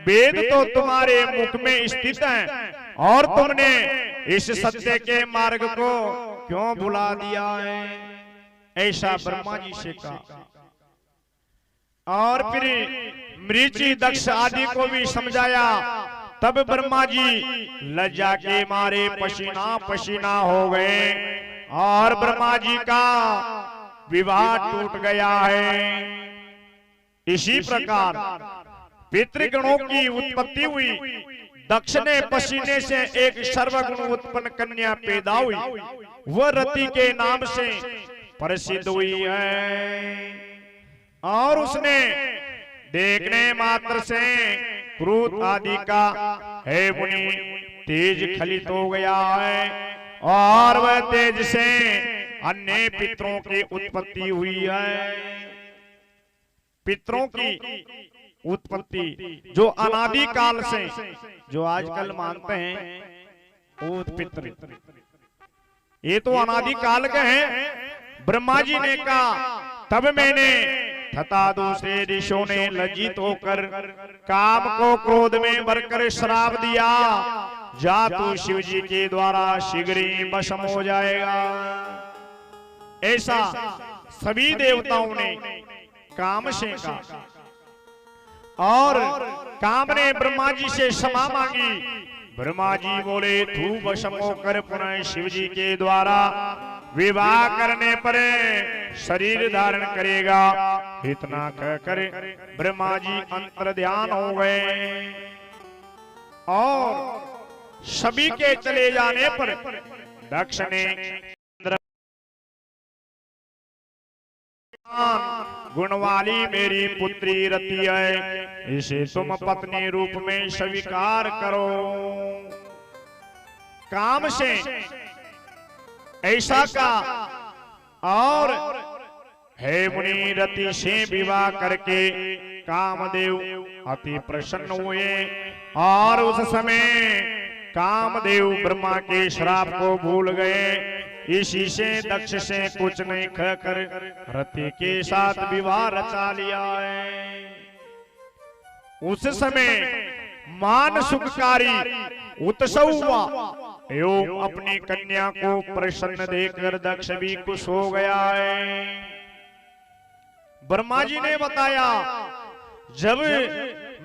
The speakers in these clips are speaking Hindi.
वेद तो तुम्हारे मुख में स्थित है और तुमने इस सत्य के मार्ग को क्यों भुला दिया है, ऐसा ब्रह्मा जी से कहा। और फिर मरीचि दक्ष आदि को भी समझाया। तब ब्रह्मा जी लज्जा के मारे पसीना पसीना हो गए और ब्रह्मा जी का विवाह टूट गया है। इसी प्रकार पितृगणों की उत्पत्ति हुई। दक्ष ने पसीने से एक सर्वगुण उत्पन्न कन्या पैदा हुई, वह रति के नाम से प्रसिद्ध हुई है। और उसने देखने मात्र से क्रोध आदि का हे मुनि तेज खलित हो गया है और वह तेज से अन्य पितरों की उत्पत्ति हुई है। पितरों की उत्पत्ति जो अनादि काल से, जो आजकल मानते हैं भूत पितर, ये तो अनादि काल के हैं। ब्रह्मा जी ने कहा, तब मैंने तथा दूसरे ऋषियों ने लज्जित होकर काम को क्रोध में भरकर श्राप दिया, जा तू शिव जी के द्वारा शीघ्र ही भस्म हो जाएगा। ऐसा सभी देवताओं ने काम से कहा और काम ने ब्रह्मा जी से क्षमा मांगी। ब्रह्मा जी बोले, तू भस्म होकर पुनः शिव जी के द्वारा विवाह करने पर शरीर धारण करेगा। इतना कहकर ब्रह्मा जी अंतर ध्यान हो गए और सभी के चले जाने पर दक्ष ने गुण वाली मेरी पुत्री रति है, इसे तुम पत्नी रूप में स्वीकार करो। काम से ऐसा का और हे मुनि रति से विवाह करके कामदेव अति प्रसन्न हुए और उस समय कामदेव ब्रह्मा के श्राप को भूल गए। इसी से दक्ष से कुछ नहीं कहकर रति के साथ विवाह रचा लिया है। उस समय मान सुखकारी उत्सव हुआ एवं अपनी कन्या को प्रसन्न देखकर दक्ष भी खुश हो गया है। ब्रह्मा जी ने बताया, जब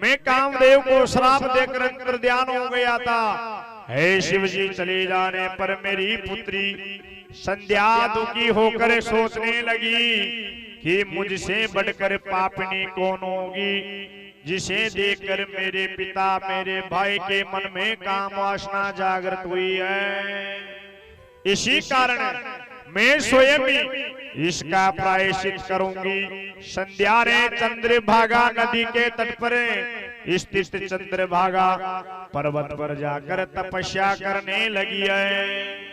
मैं कामदेव को श्राप देकर अंतर ध्यान हो गया था, हे शिव जी चले जाने पर मेरी पुत्री संध्या दुखी होकर सोचने लगी कि मुझसे बढ़कर पापनी कौन होगी, जिसे देखकर मेरे पिता मेरे भाई के मन में काम वासना जागृत हुई है। इसी कारण मैं स्वयं ही इसका प्रायश्चित करूंगी। संध्या ने चंद्रभागा नदी के तट पर स्थित चंद्रभागा पर्वत पर जाकर तपस्या करने लगी है।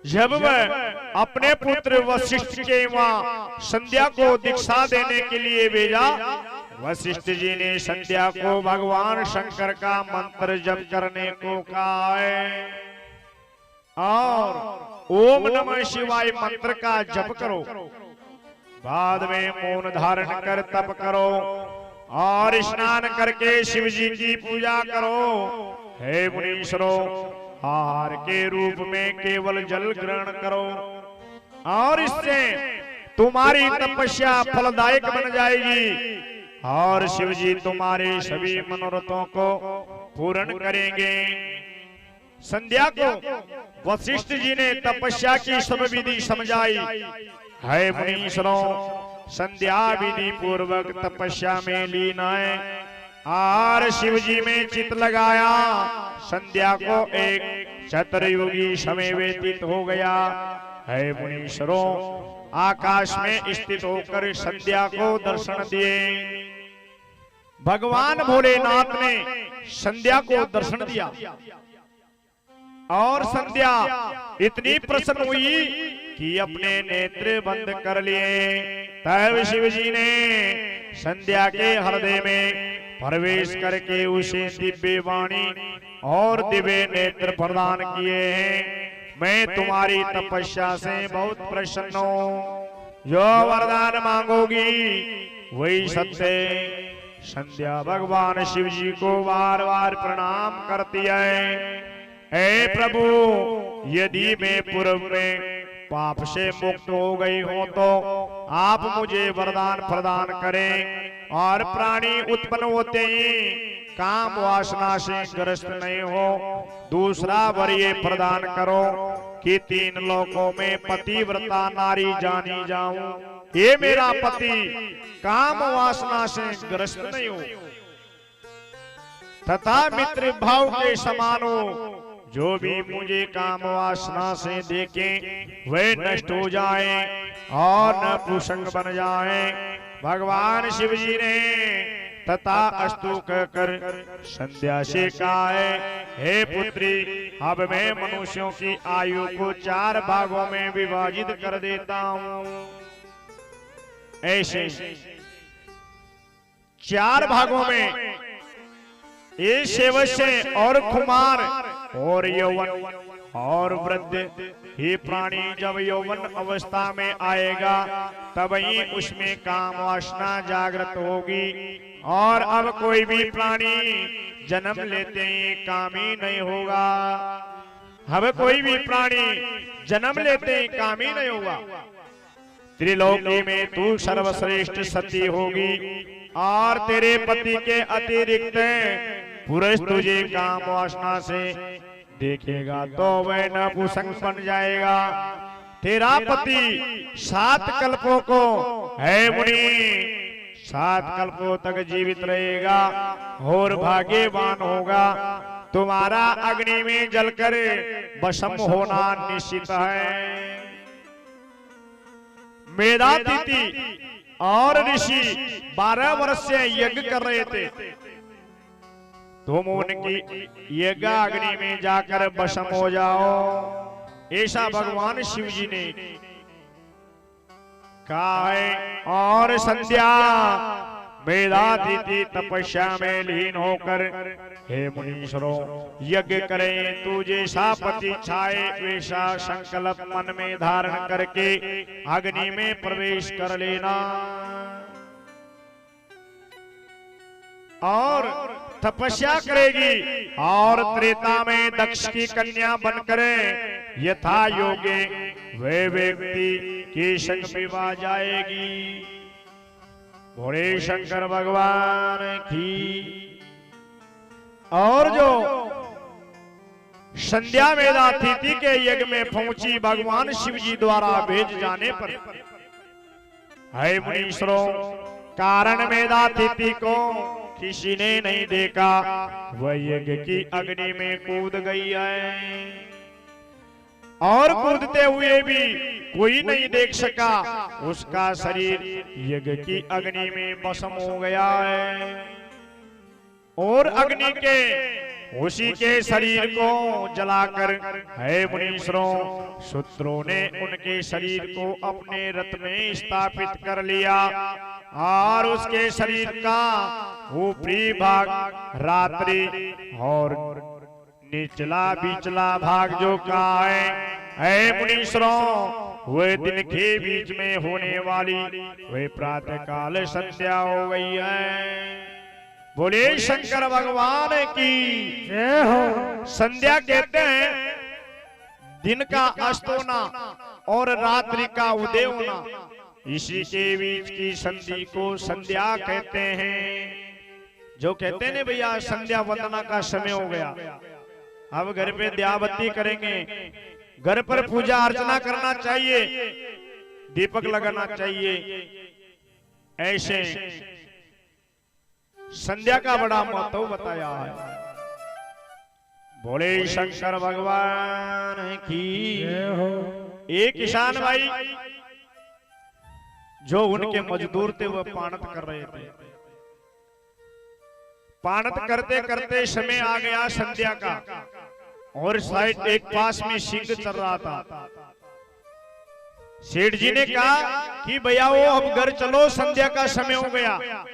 जब वह अपने पुत्र वशिष्ठ के वहां संध्या को दीक्षा देने के लिए भेजा, वशिष्ठ जी ने संध्या को भगवान शंकर का मंत्र जप करने को कहा है और ओम नमः शिवाय मंत्र का जप करो। बाद में मौन धारण कर तप करो और स्नान करके शिव जी की पूजा करो। हे मुनीश्वरों, आहार के रूप में केवल जल ग्रहण करो और इससे तुम्हारी तपस्या फलदायक बन जाएगी और शिव जी तुम्हारे सभी मनोरथों को पूर्ण करेंगे। संध्या को वशिष्ठ जी ने तपस्या की सब विधि समझाई। है मुनीश्वरों, संध्या विधि पूर्वक तपस्या में लीन है और शिव जी में चित लगाया। संध्या को एक चतुर्युगी समय व्यतीत हो गया। है मुनीश्वरों, आकाश में स्थित होकर संध्या को दर्शन दिए। भगवान भोलेनाथ ने संध्या को दर्शन दिया और संध्या इतनी प्रसन्न हुई कि अपने नेत्र बंद कर लिए। तब शिव जी ने संध्या के हृदय में प्रवेश करके उसे दिव्य वाणी और दिव्य नेत्र प्रदान किए हैं। मैं तुम्हारी तपस्या से बहुत प्रसन्न हूँ। जो वरदान मांगोगी वही सत्य संध्या भगवान शिव जी को बार बार प्रणाम करती है। हे प्रभु, यदि मैं पूर्व में पाप से मुक्त हो गई हूं तो आप मुझे वरदान प्रदान करें और प्राणी उत्पन्न होते ही काम वासना से ग्रस्त नहीं हो। दूसरा वर ये प्रदान करो कि 3 लोकों में पतिव्रता नारी जानी जाऊं। ये मेरा पति काम वासना से ग्रस्त नहीं हो तथा मित्र भाव के समान हो। जो भी मुझे काम वासना से देखे वे नष्ट हो जाए और नपुंसक बन जाए। भगवान शिव जी ने तथा अस्तु कहकर संध्या से कहा है, हे पुत्री, अब मैं मनुष्यों की आयु को 4 भागों में विभाजित कर देता हूं। ऐसे 4 भागों में ये सेवश्य और कुमार और यौवन और वृद्ध। ही प्राणी जब यौवन अवस्था में आएगा तब ही उसमें काम वासना जागृत होगी। और अब कोई भी प्राणी जन्म लेते ही कामी नहीं होगा। अब कोई भी प्राणी जन्म लेते ही कामी नहीं होगा। त्रिलोकी में तू सर्वश्रेष्ठ सती होगी और तेरे पति के अतिरिक्त पुरुष तुझे काम वासना से देखेगा तो वह नपुंसक बन जाएगा। तेरा पति 7 कल्पों को, है मुनि, 7 कल्पों तक जीवित रहेगा और भाग्यवान होगा। तुम्हारा अग्नि में जलकर भस्म होना निश्चित है। मेधातिथि और ऋषि 12 वर्ष से यज्ञ कर रहे थे। तुम उनकी यज्ञ अग्नि में जाकर भस्म हो जाओ, ऐसा भगवान शिव जी ने कहा है। और संध्या मेधातिथि तपस्या में लीन होकर, हे मुनीश्वरों, यज्ञ करें। तू जैसा पति छाए वैसा संकल्प मन में धारण करके अग्नि में प्रवेश कर लेना और तपस्या करेगी और त्रेता में दक्ष की कन्या बनकर यथा योगे वे व्यक्ति के संग विवाह जाएगी। भोले शंकर भगवान की। और जो संध्या मेधातिथि के यज्ञ में पहुंची भगवान शिव जी द्वारा भेज जाने पर, है मुनीश्वरों, कारण मेधातिथि को किसी ने नहीं देखा। वह यज्ञ की अग्नि में कूद गई है और कूदते हुए भी कोई नहीं देख सका। उसका शरीर यज्ञ की अग्नि में भस्म हो गया है और अग्नि के उसी के शरीर को जलाकर, है मुनीश्वरों, शूद्रों ने उनके शरीर को अपने रथ में स्थापित कर लिया और उसके शरीर का ऊपरी भाग रात्रि और निचला बीचला भाग जो का है मुनीश्वरों, वे दिन के बीच में होने वाली वे प्रातः काल संध्या हो गई है। बोले शंकर भगवान की जय हो। संध्या कहते हैं दिन का अस्त होना और रात्रि का उदय होना, इसी के बीच की संधि को संध्या कहते हैं। जो कहते हैं भैया संध्या वंदना का समय हो गया, अब घर पे दियाबत्ती करेंगे, घर पर पूजा अर्चना करना चाहिए, दीपक लगाना चाहिए। ऐसे संध्या का बड़ा महत्व बताया है। भोले शंकर भगवान की जय हो। एक किसान भाई जो उनके मजदूर थे वह पानत कर रहे थे। पानत करते करते समय आ गया संध्या का और साइड एक पास में सिंह चल रहा था। सेठ जी ने कहा कि भैया वो अब घर चलो, संध्या का समय हो गया।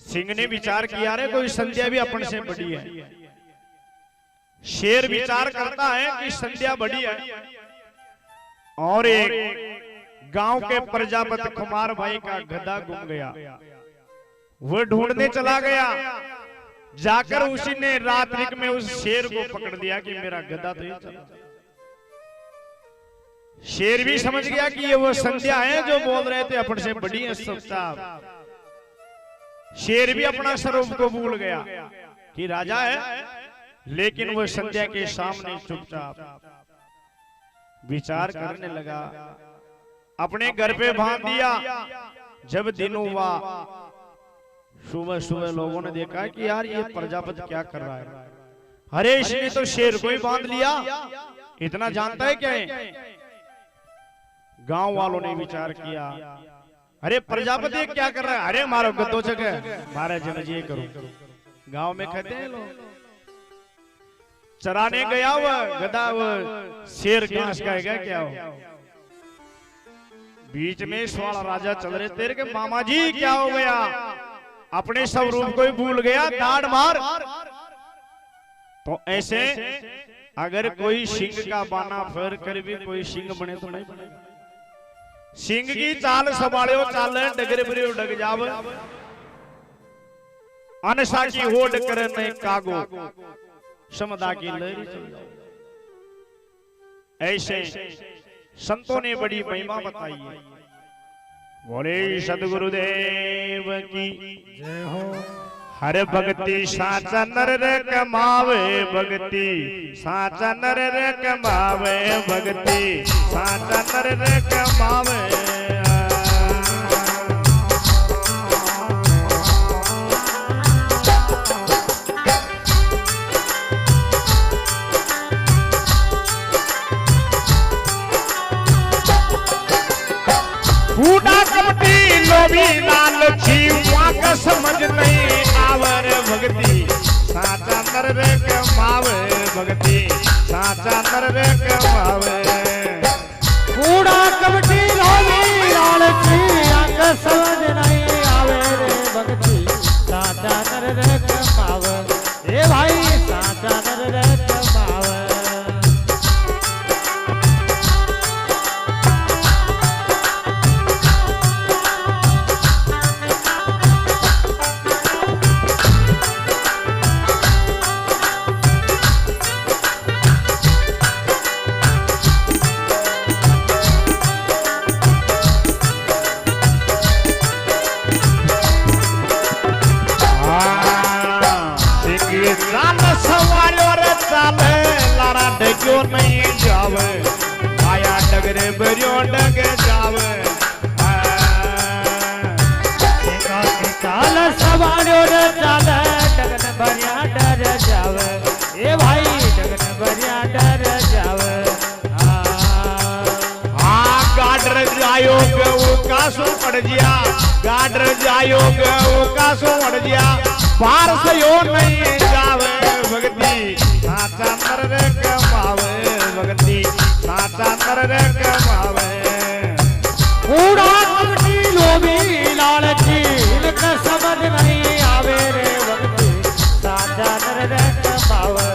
सिंह ने विचार किया, रे कोई संध्या भी अपन से बड़ी है। शेर विचार करता है कि संध्या बड़ी है। और एक गांव के प्रजापति कुमार भाई का गधा गुम गया। वो ढूंढने चला गया, जाकर उसी ने रात्रिक में उस शेर को पकड़ दिया कि मेरा गधा तो ये चला। शेर भी समझ गया कि ये वो संध्या है जो बोल रहे थे अपन से बड़ी है सब। शेर भी अपना स्वरूप को भूल गया कि राजा है, लेकिन वो संध्या के सामने चुपचाप विचार करने लगा। अपने घर पे बांध दिया। जब दिन हुआ, सुबह सुबह लोगों ने देखा कि यार ये प्रजापति क्या कर रहा है। अरे इसने तो शेर को ही बांध लिया, इतना जानता है क्या है? गांव वालों ने विचार किया, अरे प्रजापति क्या कर रहा है? अरे मारो गद्दो जगह, मारे जन ये करो। गांव में कहते हैं लोग, चराने गया हुआ गधा वो शेर घास खाएगा क्या हो? बीच में सवाल राजा चल रहे, तेरे के मामा जी क्या हो गया? अपने स्वरूप को ही भूल गया, दाढ़ मार। तो ऐसे अगर कोई सिंह का बाना फेर कर भी कोई सिंह बने तो नहीं बनेगा। सिंह की चाल संभालो, चाल डगर बरियो डग जाव, अनसा की होड़ करने कागो, समदा की लहरी चल जाओ। ऐसे संतों ने बड़ी महिमा बताई है। बोले सदगुरुदेव की जय हो। हर भक्ति साचा नर रे कमावे, भक्ति साचा नर रे कमावे, भक्ति साचा नर रे कमावे। बूढ़ा कपटी लोभी लालची वाका समझ नहीं आवर, भक्ति साचा नर रे कमावे, भक्ति साचा नर रे कमावे। बूढ़ा कपटी लोभी लालची वाका समझ नहीं आवे रे, भक्ति साचा नर रे कमावे। ए भाई साचा नर रे कमावे। डग्यो नहीं जावे, आया डगरे बरियो डग जावे। चाल सवारो रे चाल डगन भरिया डर जावे। ए भाई डगन भरिया डर जावे। गाडर जायो वो कासो पड़ जिया, गाडर जायो वो कासो पड़ जिया, पार से यो नहीं जावे। भक्ति साचा नर रे कमावे, भक्ति साचा नर रे कमावे। बूढ़ा कपटी लोभी लालची इनका समझ नहीं आवे रे, भक्ति साचा नर रे कमावे।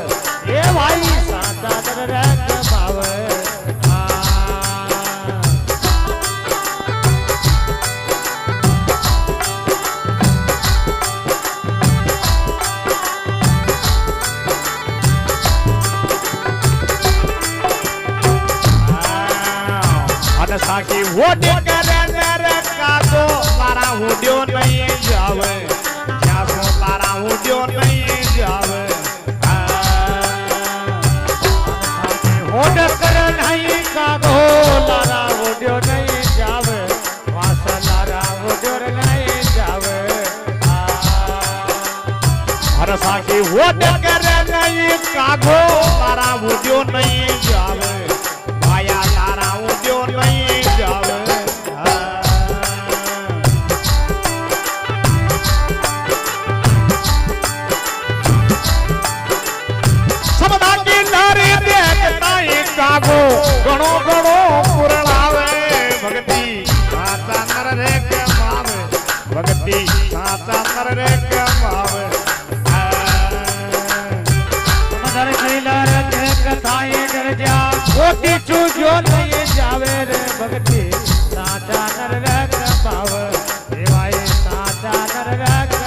ए भाई साचा नर रे कमावे। साकी वोट करे का तो तारा हुडियो नहीं जावे, क्या सो तारा हुडियो नहीं जावे। वोट करे नहीं का तो तारा हुडियो नहीं जावे, वासा तारा हुडियो नहीं जावे। हर साकी वोट करे नहीं का तो तारा हुडियो नहीं जावे, माया तारा हुडियो नहीं जावे। समदा की नारी देखता ही कागो गणो गणो पुरणावे। भक्ति साचा नर रे कमावे, भक्ति साचा नर रे कमावे। मदर खैला रे कथाएं डर जा, कोटी चूजो नहीं जावे रे, भक्ति साचा नर रे कमावे। ए भाई साचा नर रे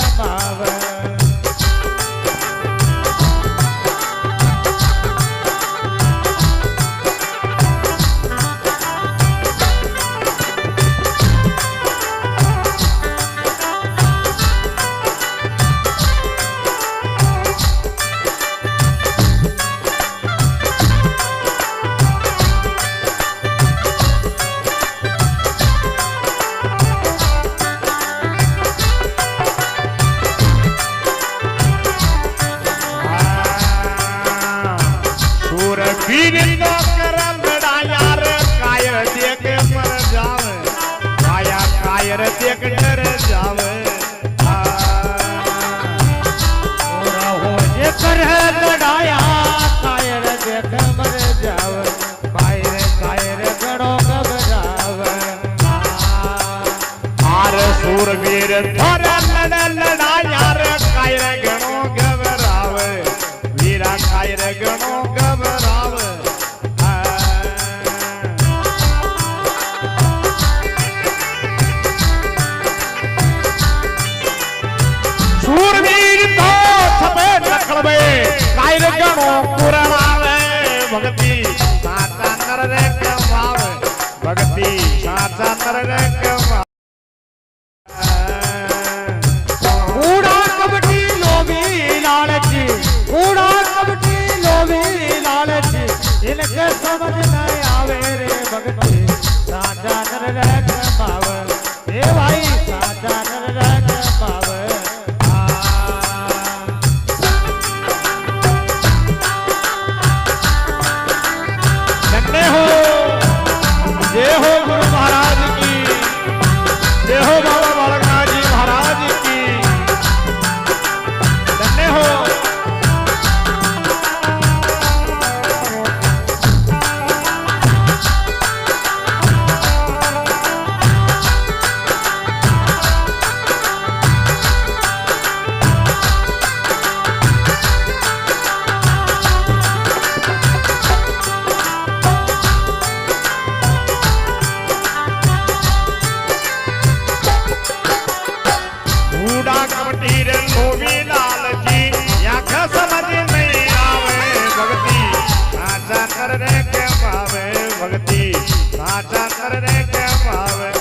कर रे कमा कूड़ा कबड्डी लोभी लालची कूड़ा कबड्डी लोभी लालची इनके समझ नहीं आवे रे भगती साचा नर रे कमाव ए भाई साचा नर रे कमाव धन्य हो जय हो गुरु महाराज की जय हो बाबा बालकनाथ जी महाराज की धन्य हो कूड़ा कबड्डी रे लोभी लालची आँख समझ नहीं आवे भगती साचा कर रे के पावे भगती साचा कर रे के पावे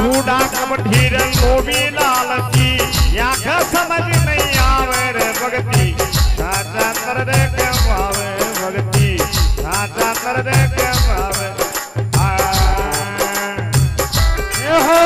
कूड़ा कबड्डी रे लोभी लालची आँख समझ नहीं आवे रे भगती साचा कर रे के पावे भगती साचा कर रे के पावे हो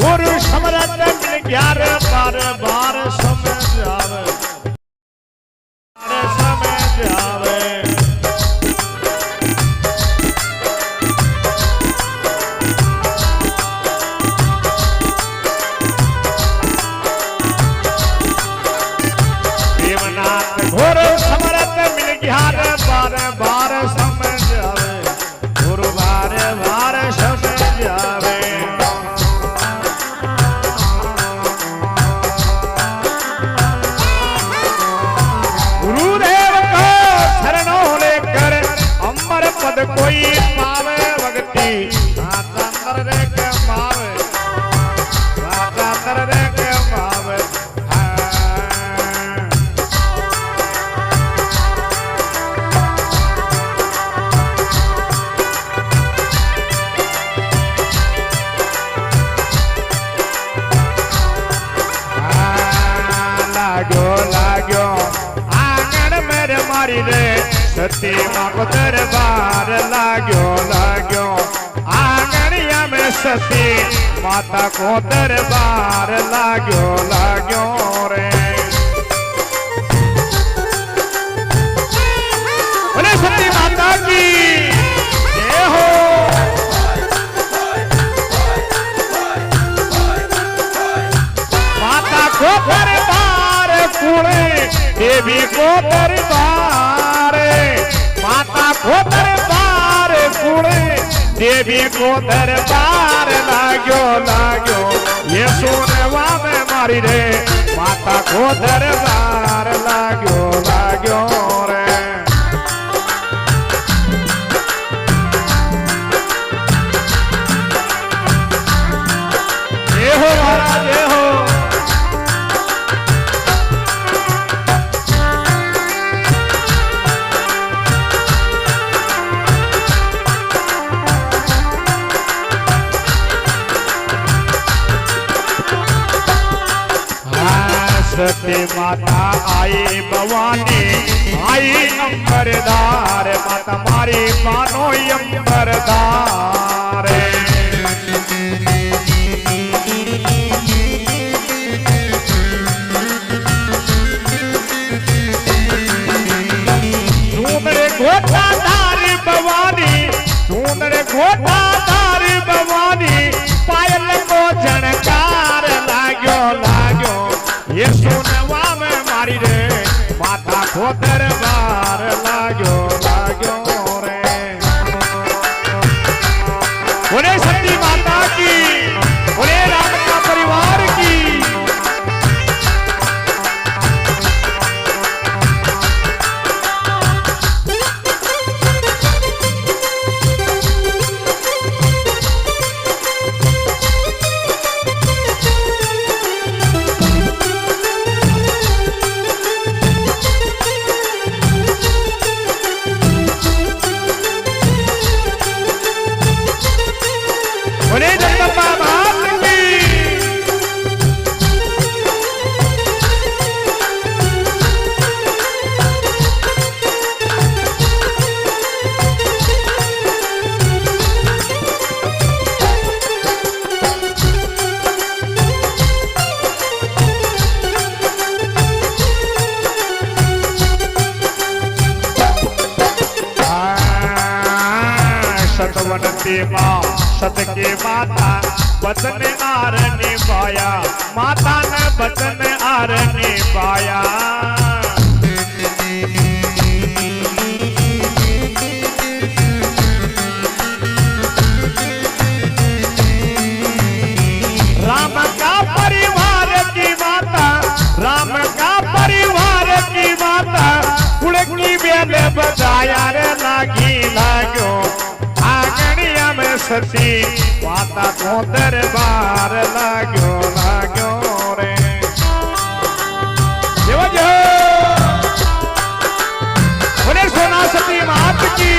गुरु समरत मिल ग्यार बार बार समझ आवे समझ आवे देवनाथ गुरु समरत मिल ग्यार बार बार समझ आवे गुरु बार बार समझ आवे पद कोई पावे भगती साचा कर रे के पावे साचा कर रे के पावे लागो लागो आंगन मेरे मारी रे सती माँ को दरबार लाग्यो लाग्यो आंगनिया में सती माता को दरबार लाग्यो लाग्यो रे बोले सती माता की जय हो माता को दरबार कुड़े देवी को दरबार माता को दरबार कुड़े देवी को दरबार लाग्यो लाग्यो ये सोनवा में मारी रे माता को दरबार लाग्यो लाग्यो रे जय हो महाराज जय हो सती माता आई भवानी आई अंबरदार माता मारी मानो अंबरदार घोटा धारी भवानी सुंदर घोटा धारी भवानी पायल को झणकार लाग्यो लाग्यो ये सुनवा में मारी रे माता को दरबार लाग्यो लाग्यो रे बोले सती माता की बोले राम का परिवार की बोले जगदम्बा मात की सतवनती माँ सत के माता बचन आर निभाया माता ने बचन आर निभाया राम का परिवार की माता राम का परिवार की माता कुड़की बेल बजाया रे लागी लागो आंगनिया में सती माता को दरबार लाग्यो लाग्यो रे देवजो बोले सोना सती मात की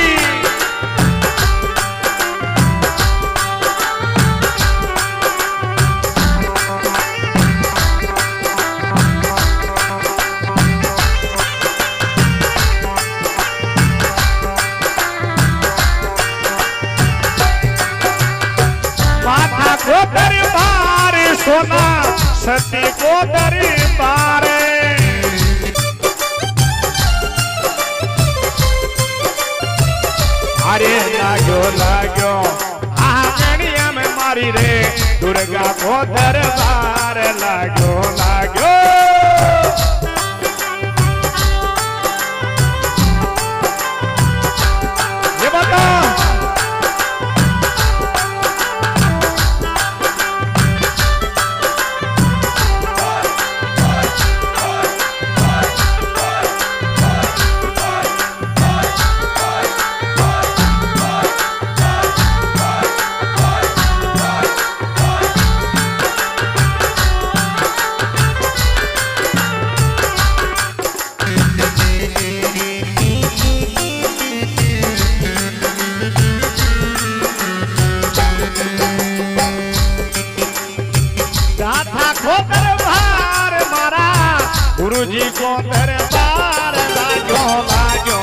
को दरबार सोना सती को दरबार अरे लागो लागो आंगनिया में मारी रे दुर्गा को दरबार लागो लागो ये बता गुरुजी को दरबार लागो लागो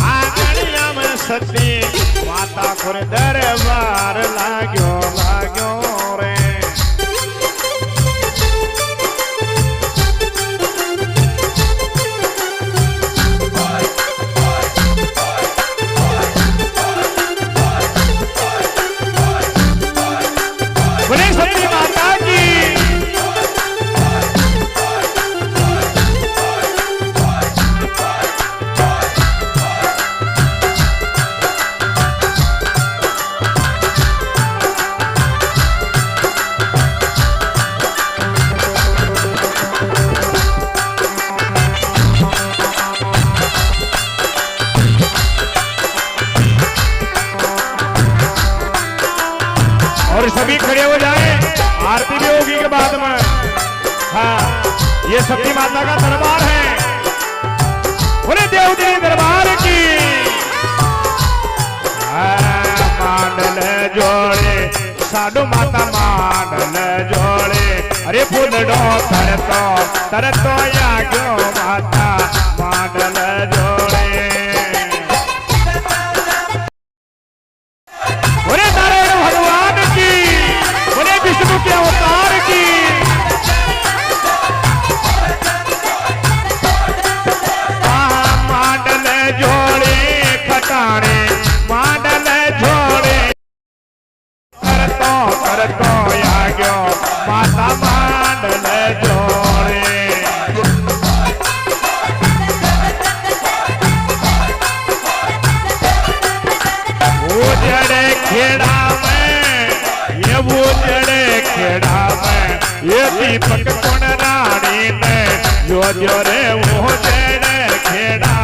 आंगनिया में सती माता को दरबार लागो लागो रे बोले सती माता की और सभी खड़े हो जाए आरती भी होगी के बाद में हाँ ये सती माता का दरबार है बोले देवदेवी दरबार की मांडल जोड़े साधु माता मांडल जोड़े अरे फूलड़ो तरतो या गयो माता मांडल जोड़े बोले नारायण भगवान की बोले विष्णु के अवतार की मांडल जोड़े खटाने मांडल जोड़े करतो या गयो माता मांडल जोड़े उजड़े खेड़ा में ये उजड़े खेड़ा में ये दीपक कौन रानी ने जो रे वो जड़े खेड़ा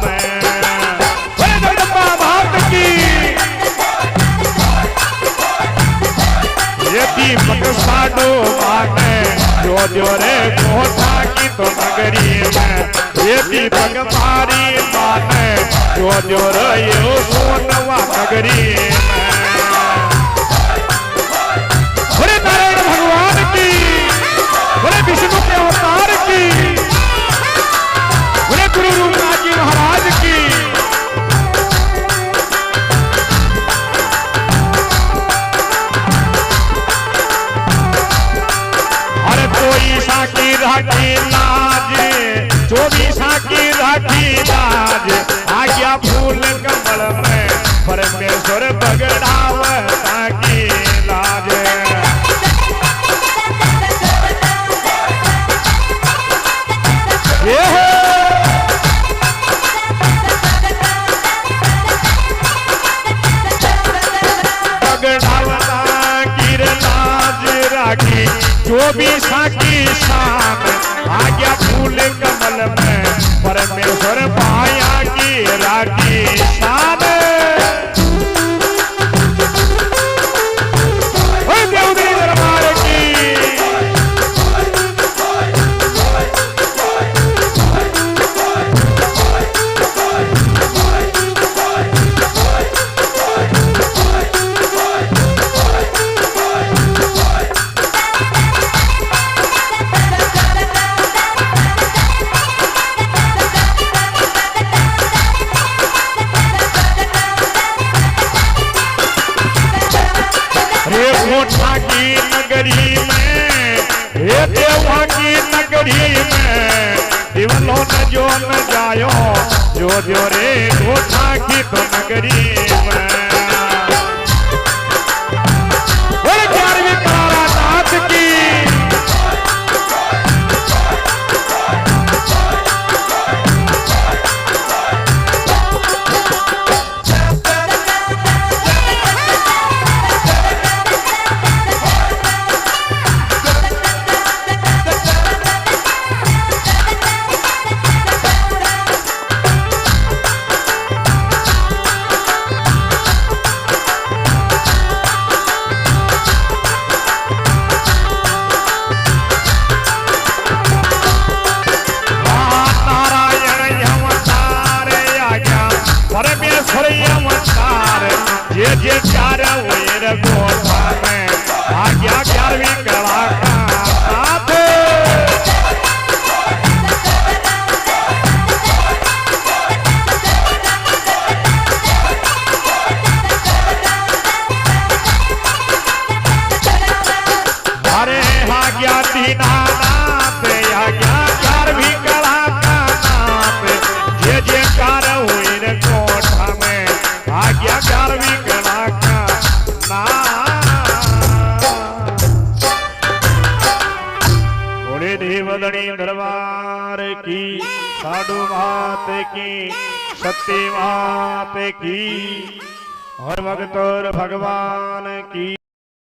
में जगदम्बा भात की ये दीपक साडो माने जो रे कोठा की तो नगरी में ये दीपक मारी माने जो रे यो सोनवा नगरी में बोले नारायण भगवान की बोले विष्णु के अवतार की बोले गुरु रूपनाथ जी महाराज की अरे कोई साकी राखी लाज चौबीसा की राखी लाज आज्ञा फूल कमल में परमेश्वर बगड़ावता की लाज ये बगड़ावता की लाज राखी जो भी साकी शान आज्ञा फूल कमल में परमेश्वर पाया की राखी शान देवदी दरबार की कोठा की नगरी में हे देवा की नगरी में दिवलो न जो न जायो जो रे कोठा की तो नगरी में बोले 11वीं तारानाथ की परमेश्वर अवतार जे चार वेर गोठा में आज्ञा 11वीं कला का साथ अरे आज्ञा दीनानाथ आज्ञा 11वीं कला का नाथ जे चार वेर गोठा में आज्ञा 11वीं कला का देवदनी दरबार की साधु मात की सत्य मात की और भगतोर भगवान की।